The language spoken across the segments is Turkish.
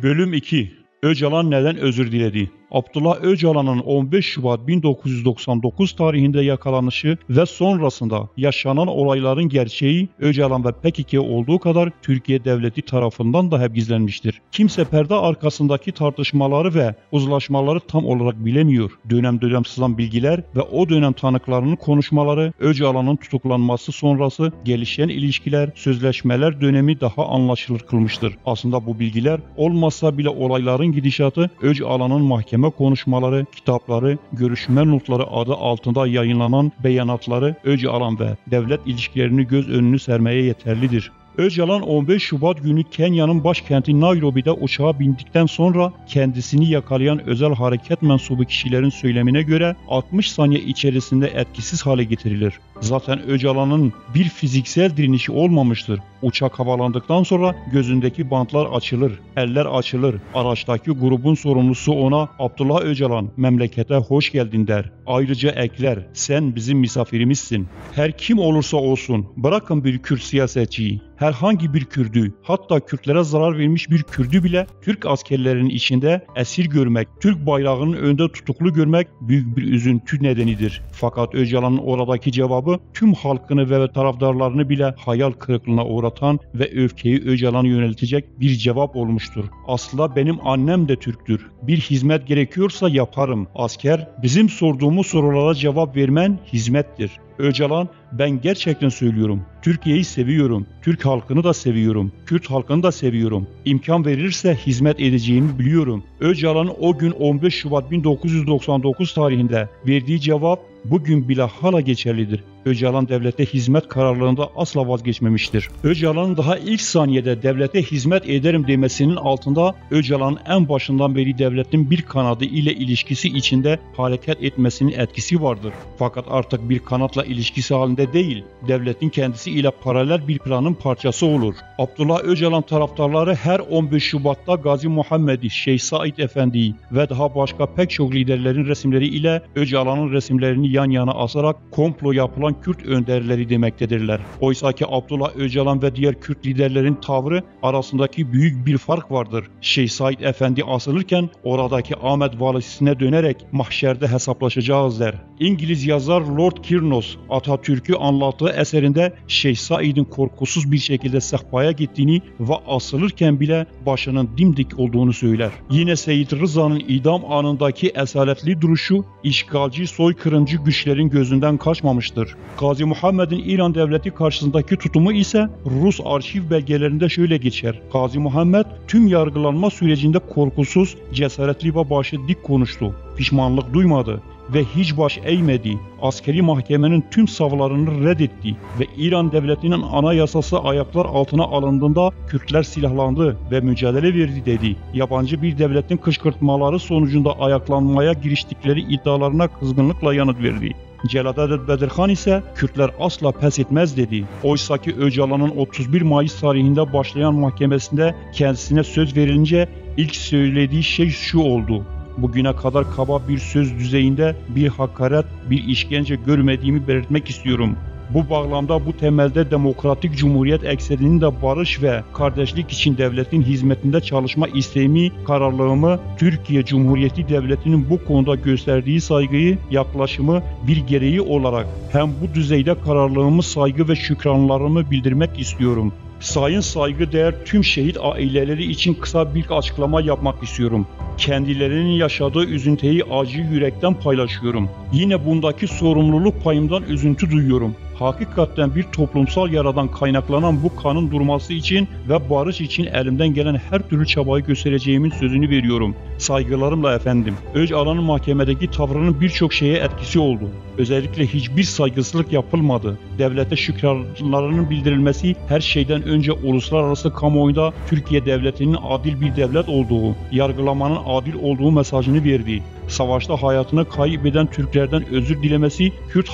Bölüm 2. Öcalan neden özür diledi? Abdullah Öcalan'ın 15 Şubat 1999 tarihinde yakalanışı ve sonrasında yaşanan olayların gerçeği Öcalan ve PKK olduğu kadar Türkiye devleti tarafından da hep gizlenmiştir. Kimse perde arkasındaki tartışmaları ve uzlaşmaları tam olarak bilemiyor. Dönem dönem sızan bilgiler ve o dönem tanıklarının konuşmaları, Öcalan'ın tutuklanması sonrası gelişen ilişkiler, sözleşmeler dönemi daha anlaşılır kılmıştır. Aslında bu bilgiler olmasa bile olayların gidişatı Öcalan'ın mahkeme konuşmaları, kitapları, görüşme notları adı altında yayınlanan beyanatları Öcalan ve devlet ilişkilerini göz önünü sermeye yeterlidir. Öcalan 15 Şubat günü Kenya'nın başkenti Nairobi'de uçağa bindikten sonra kendisini yakalayan özel hareket mensubu kişilerin söylemine göre 60 saniye içerisinde etkisiz hale getirilir. Zaten Öcalan'ın bir fiziksel direnişi olmamıştır. Uçak havalandıktan sonra gözündeki bantlar açılır, eller açılır. Araçtaki grubun sorumlusu ona "Abdullah Öcalan, memlekete hoş geldin" der. Ayrıca ekler, "Sen bizim misafirimizsin." Her kim olursa olsun, bırakın bir Kürt siyasetçiyi, herhangi bir Kürdü, hatta Kürtlere zarar vermiş bir Kürdü bile Türk askerlerinin içinde esir görmek, Türk bayrağının önünde tutuklu görmek büyük bir üzüntü nedenidir. Fakat Öcalan'ın oradaki cevabı tüm halkını ve taraftarlarını bile hayal kırıklığına uğratan ve öfkeyi Öcalan'a yöneltecek bir cevap olmuştur. "Aslında benim annem de Türktür. Bir hizmet gerekiyorsa yaparım. Asker, bizim sorduğumuz sorulara cevap vermen hizmettir." Öcalan, "Ben gerçekten söylüyorum. Türkiye'yi seviyorum. Türk halkını da seviyorum. Kürt halkını da seviyorum. İmkan verirse hizmet edeceğimi biliyorum." Öcalan'ın o gün 15 Şubat 1999 tarihinde verdiği cevap bugün bile hala geçerlidir. Öcalan devlete hizmet kararlılığında asla vazgeçmemiştir. Öcalan'ın daha ilk saniyede devlete hizmet ederim demesinin altında Öcalan'ın en başından beri devletin bir kanadı ile ilişkisi içinde hareket etmesinin etkisi vardır. Fakat artık bir kanatla ilişkisi halinde değil, devletin kendisi ile paralel bir planın parçası olur. Abdullah Öcalan taraftarları her 15 Şubat'ta Gazi Muhammed'i, Şeyh Said Efendi'yi ve daha başka pek çok liderlerin resimleri ile Öcalan'ın resimlerini yan yana asarak komplo yapılan Kürt önderleri demektedirler. Oysaki Abdullah Öcalan ve diğer Kürt liderlerin tavrı arasındaki büyük bir fark vardır. Şeyh Said Efendi asılırken oradaki Ahmet valisine dönerek "Mahşerde hesaplaşacağız" der. İngiliz yazar Lord Kirnos Atatürk'ü anlattığı eserinde Şeyh Said'in korkusuz bir şekilde sehpaya gittiğini ve asılırken bile başının dimdik olduğunu söyler. Yine Seyyid Rıza'nın idam anındaki esaretli duruşu işgalci soykırımcı güçlerin gözünden kaçmamıştır. Gazi Muhammed'in İran devleti karşısındaki tutumu ise Rus arşiv belgelerinde şöyle geçer. Gazi Muhammed tüm yargılanma sürecinde korkusuz, cesaretli ve başı dik konuştu. Pişmanlık duymadı ve hiç baş eğmedi. Askeri mahkemenin tüm savlarını reddetti ve İran devletinin anayasası ayaklar altına alındığında Kürtler silahlandı ve mücadele verdi dedi. Yabancı bir devletin kışkırtmaları sonucunda ayaklanmaya giriştikleri iddialarına kızgınlıkla yanıt verdi. Celadet Bedirhan ise Kürtler asla pes etmez dedi. Oysaki Öcalan'ın 31 Mayıs tarihinde başlayan mahkemesinde kendisine söz verilince ilk söylediği şey şu oldu: "Bugüne kadar kaba bir söz düzeyinde bir hakaret, bir işkence görmediğimi belirtmek istiyorum. Bu bağlamda bu temelde demokratik cumhuriyet ekseninin de barış ve kardeşlik için devletin hizmetinde çalışma isteğimi, kararlılığımı, Türkiye Cumhuriyeti Devleti'nin bu konuda gösterdiği saygıyı, yaklaşımı bir gereği olarak hem bu düzeyde kararlılığımı, saygı ve şükranlarımı bildirmek istiyorum. Sayın saygıdeğer tüm şehit aileleri için kısa bir açıklama yapmak istiyorum. Kendilerinin yaşadığı üzüntüyü acı yürekten paylaşıyorum. Yine bundaki sorumluluk payımdan üzüntü duyuyorum. Hakikaten bir toplumsal yaradan kaynaklanan bu kanın durması için ve barış için elimden gelen her türlü çabayı göstereceğimin sözünü veriyorum. Saygılarımla efendim." Öcalan'ın mahkemedeki tavrının birçok şeye etkisi oldu. Özellikle hiçbir saygısızlık yapılmadı. Devlete şükranlarının bildirilmesi her şeyden önce uluslararası kamuoyunda Türkiye devletinin adil bir devlet olduğu, yargılamanın adil olduğu mesajını verdi. Savaşta hayatını kaybeden Türklerden özür dilemesi, Kürt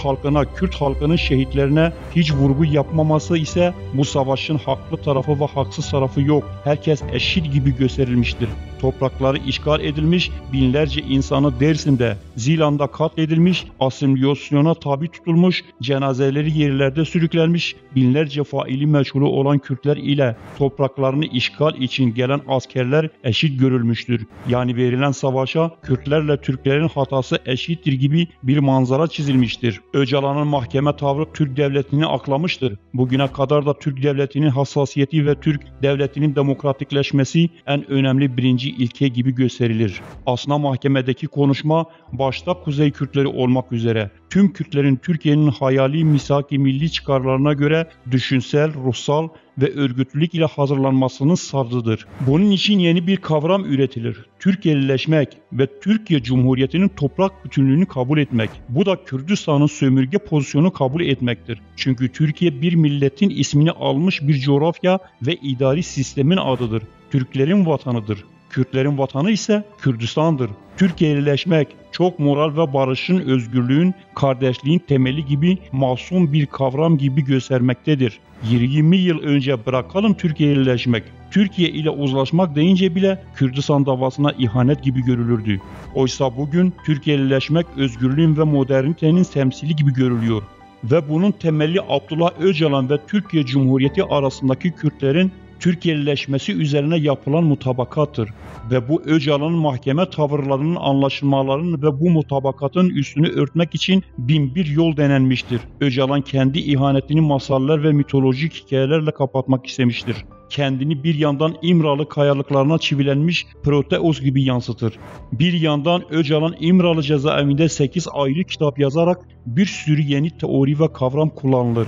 halkının şehitlerine hiç vurgu yapmaması ise bu savaşın haklı tarafı ve haksız tarafı yok. Herkes eşit gibi gösterilmiştir. toprakları işgal edilmiş, binlerce insanı Dersim'de, Zilan'da katledilmiş, asimilasyona tabi tutulmuş, cenazeleri yerlerde sürüklenmiş, binlerce faili meçhulü olan Kürtler ile topraklarını işgal için gelen askerler eşit görülmüştür. Yani verilen savaşa Kürtlerle Türklerin hatası eşittir gibi bir manzara çizilmiştir. Öcalan'ın mahkeme tavrı Türk devletini aklamıştır. Bugüne kadar da Türk devletinin hassasiyeti ve Türk devletinin demokratikleşmesi en önemli birinci ilke gibi gösterilir. Aslında mahkemedeki konuşma başta Kuzey Kürtleri olmak üzere tüm Kürtlerin Türkiye'nin hayali misak-ı milli çıkarlarına göre düşünsel, ruhsal ve örgütlülük ile hazırlanmasının sardıdır. Bunun için yeni bir kavram üretilir. Türkiye'lileşmek ve Türkiye Cumhuriyeti'nin toprak bütünlüğünü kabul etmek. Bu da Kürdistan'ın sömürge pozisyonu kabul etmektir. Çünkü Türkiye bir milletin ismini almış bir coğrafya ve idari sistemin adıdır. Türklerin vatanıdır. Kürtlerin vatanı ise Kürdistan'dır. Türkiye'lileşmek çok moral ve barışın, özgürlüğün, kardeşliğin temeli gibi masum bir kavram gibi göstermektedir. 20 yıl önce bırakalım Türkiye'lileşmek, Türkiye ile uzlaşmak deyince bile Kürdistan davasına ihanet gibi görülürdü. Oysa bugün Türkiye'lileşmek özgürlüğün ve modernitenin temsili gibi görülüyor. Ve bunun temeli Abdullah Öcalan ve Türkiye Cumhuriyeti arasındaki Kürtlerin Türkiye'lileşmesi üzerine yapılan mutabakattır. Ve bu Öcalan'ın mahkeme tavırlarının anlaşılmalarının ve bu mutabakatın üstünü örtmek için bin bir yol denenmiştir. Öcalan kendi ihanetini masallar ve mitolojik hikayelerle kapatmak istemiştir. Kendini bir yandan İmralı kayalıklarına çivilenmiş Proteus gibi yansıtır. Bir yandan Öcalan İmralı cezaevinde 8 ayrı kitap yazarak bir sürü yeni teori ve kavram kullanılır.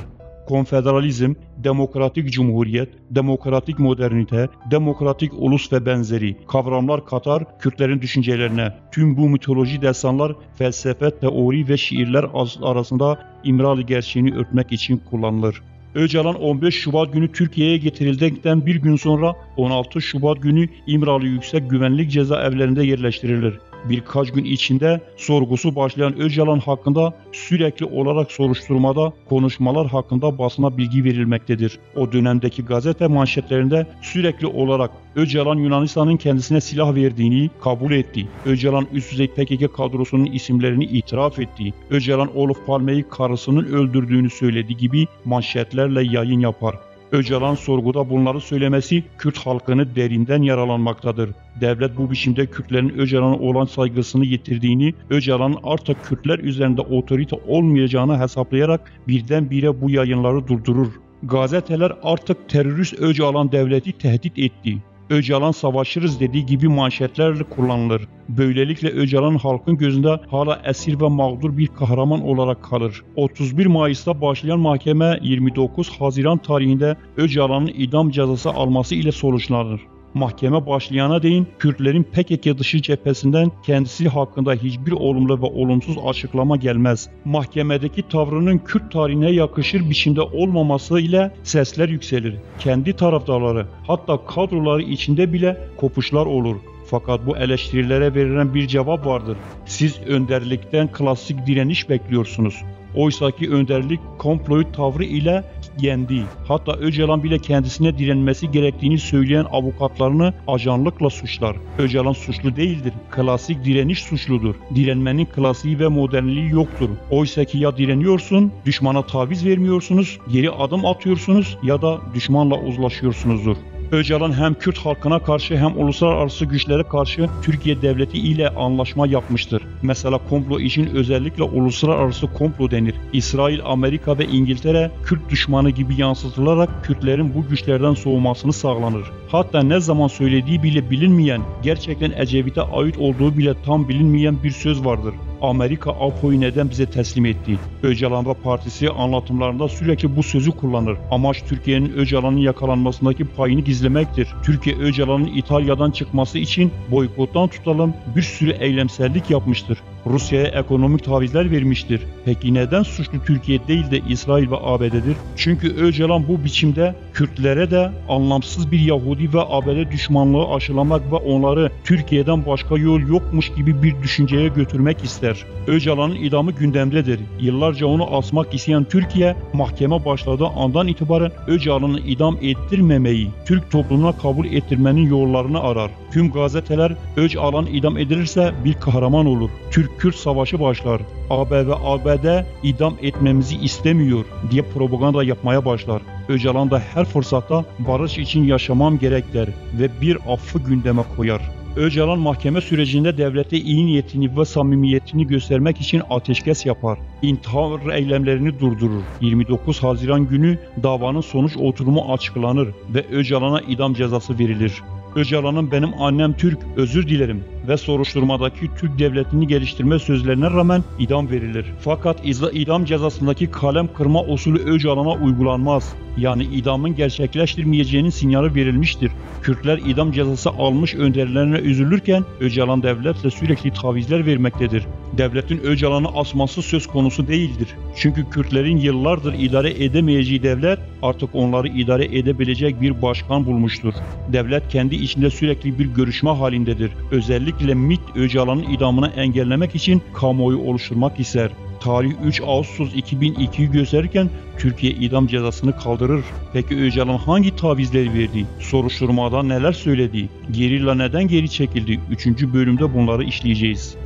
Konfederalizm, demokratik cumhuriyet, demokratik modernite, demokratik ulus ve benzeri kavramlar katar Kürtlerin düşüncelerine. Tüm bu mitoloji destanlar, felsefe, teori ve şiirler arasında İmralı gerçeğini örtmek için kullanılır. Öcalan 15 Şubat günü Türkiye'ye getirildikten bir gün sonra 16 Şubat günü İmralı Yüksek Güvenlik Cezaevlerinde yerleştirilir. Birkaç gün içinde sorgusu başlayan Öcalan hakkında sürekli olarak soruşturmada konuşmalar hakkında basına bilgi verilmektedir. O dönemdeki gazete manşetlerinde sürekli olarak Öcalan Yunanistan'ın kendisine silah verdiğini kabul etti. Öcalan üst düzey PKK kadrosunun isimlerini itiraf etti. Öcalan Olof Palme'yi karısının öldürdüğünü söylediği gibi manşetlerle yayın yapar. Öcalan sorguda bunları söylemesi Kürt halkını derinden yaralanmaktadır. Devlet bu biçimde Kürtlerin Öcalan'a olan saygısını yitirdiğini, Öcalan'ın artık Kürtler üzerinde otorite olmayacağını hesaplayarak birdenbire bu yayınları durdurur. Gazeteler artık terörist Öcalan devleti tehdit etti. Öcalan savaşırız dediği gibi manşetlerle kullanılır. Böylelikle Öcalan halkın gözünde hala esir ve mağdur bir kahraman olarak kalır. 31 Mayıs'ta başlayan mahkeme 29 Haziran tarihinde Öcalan'ın idam cezası alması ile sonuçlanır. Mahkeme başlayana değin Kürtlerin PKK dışı cephesinden kendisi hakkında hiçbir olumlu ve olumsuz açıklama gelmez. Mahkemedeki tavrının Kürt tarihine yakışır biçimde olmaması ile sesler yükselir. Kendi taraftarları hatta kadroları içinde bile kopuşlar olur. Fakat bu eleştirilere verilen bir cevap vardır. Siz önderlikten klasik direniş bekliyorsunuz. Oysaki önderlik komploid tavrı ile yendi. Hatta Öcalan bile kendisine direnmesi gerektiğini söyleyen avukatlarını ajanlıkla suçlar. Öcalan suçlu değildir. Klasik direniş suçludur. Direnmenin klasiği ve modernliği yoktur. Oysaki ya direniyorsun, düşmana taviz vermiyorsunuz, geri adım atıyorsunuz ya da düşmanla uzlaşıyorsunuzdur. Öcalan hem Kürt halkına karşı hem uluslararası güçlere karşı Türkiye devleti ile anlaşma yapmıştır. Mesela komplo için özellikle uluslararası komplo denir. İsrail, Amerika ve İngiltere Kürt düşmanı gibi yansıtılarak Kürtlerin bu güçlerden soğumasını sağlanır. Hatta ne zaman söylediği bile bilinmeyen, gerçekten Ecevit'e ait olduğu bile tam bilinmeyen bir söz vardır. Amerika Apo'yu neden bize teslim etti? Öcalan ve partisi anlatımlarında sürekli bu sözü kullanır. Amaç Türkiye'nin Öcalan'ın yakalanmasındaki payını gizlemektir. Türkiye Öcalan'ın İtalya'dan çıkması için boykottan tutalım bir sürü eylemsellik yapmıştır. Rusya'ya ekonomik tavizler vermiştir. Peki neden suçlu Türkiye değil de İsrail ve ABD'dir? Çünkü Öcalan bu biçimde Kürtlere de anlamsız bir Yahudi ve ABD düşmanlığı aşılamak ve onları Türkiye'den başka yol yokmuş gibi bir düşünceye götürmek ister. Öcalan'ın idamı gündemdedir. Yıllarca onu asmak isteyen Türkiye, mahkeme başladığı andan itibaren Öcalan'ı idam ettirmemeyi, Türk toplumuna kabul ettirmenin yollarını arar. Tüm gazeteler Öcalan idam edilirse bir kahraman olur. Türk-Kürt savaşı başlar. AB ve ABD idam etmemizi istemiyor diye propaganda yapmaya başlar. Öcalan da her fırsatta barış için yaşamam gerek der ve bir affı gündeme koyar. Öcalan mahkeme sürecinde devlete iyi niyetini ve samimiyetini göstermek için ateşkes yapar. İntihar eylemlerini durdurur. 29 Haziran günü davanın sonuç oturumu açıklanır ve Öcalan'a idam cezası verilir. Öcalan'ın "benim annem Türk, özür dilerim" ve soruşturmadaki Türk devletini geliştirme sözlerine rağmen idam verilir. Fakat idam cezasındaki kalem kırma usulü Öcalan'a uygulanmaz. Yani idamın gerçekleştirmeyeceğinin sinyali verilmiştir. Kürtler idam cezası almış önderlerine üzülürken Öcalan devletle sürekli tavizler vermektedir. Devletin Öcalan'ı asması söz konusu değildir. Çünkü Kürtlerin yıllardır idare edemeyeceği devlet artık onları idare edebilecek bir başkan bulmuştur. Devlet kendi içinde sürekli bir görüşme halindedir. Özellikle MİT Öcalan'ın idamını engellemek için kamuoyu oluşturmak ister. Tarih 3 Ağustos 2002'yi gösterirken Türkiye idam cezasını kaldırır. Peki Öcalan hangi tavizleri verdi? Soruşturmada neler söyledi? Gerilla neden geri çekildi? 3. bölümde bunları işleyeceğiz.